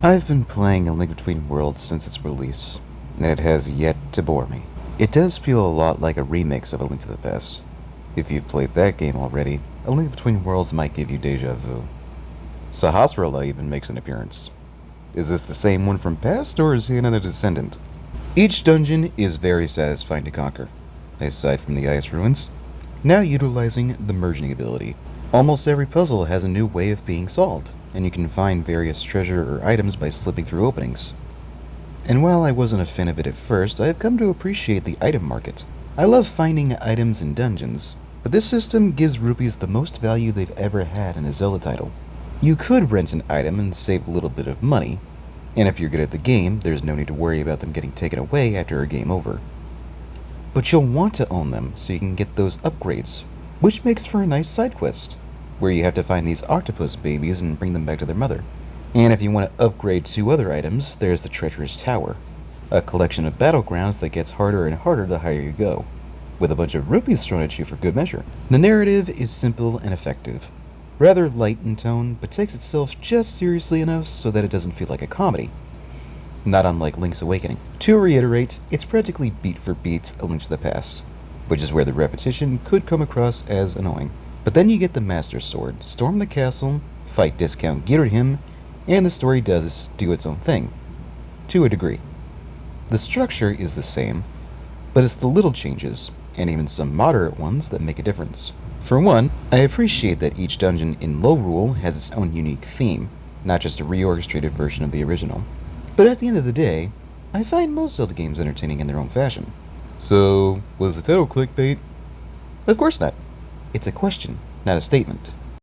I've been playing A Link Between Worlds since its release, and it has yet to bore me. It does feel a lot like a remix of A Link to the Past. If you've played that game already, A Link Between Worlds might give you deja vu. Sahasrara even makes an appearance. Is this the same one from past, or is he another descendant? Each dungeon is very satisfying to conquer, aside from the ice ruins. Now utilizing the merging ability. Almost every puzzle has a new way of being solved, and you can find various treasure or items by slipping through openings. And while I wasn't a fan of it at first, I have come to appreciate the item market. I love finding items in dungeons, but this system gives rupees the most value they've ever had in a Zelda title. You could rent an item and save a little bit of money, and if you're good at the game, there's no need to worry about them getting taken away after a game over. But you'll want to own them so you can get those upgrades, which makes for a nice side quest, where you have to find these octopus babies and bring them back to their mother. And if you want to upgrade 2 other items, there's the Treacherous Tower, a collection of battlegrounds that gets harder and harder the higher you go, with a bunch of rupees thrown at you for good measure. The narrative is simple and effective, rather light in tone, but takes itself just seriously enough so that it doesn't feel like a comedy, not unlike Link's Awakening. To reiterate, it's practically beat for beat A Link to the Past, which is where the repetition could come across as annoying. But then you get the Master Sword, storm the castle, fight Discount Ghirahim, and the story does do its own thing, to a degree. The structure is the same, but it's the little changes, and even some moderate ones, that make a difference. For one, I appreciate that each dungeon in Lorule has its own unique theme, not just a reorchestrated version of the original. But at the end of the day, I find most Zelda games entertaining in their own fashion. So, was the title clickbait? Of course not. It's a question, not a statement.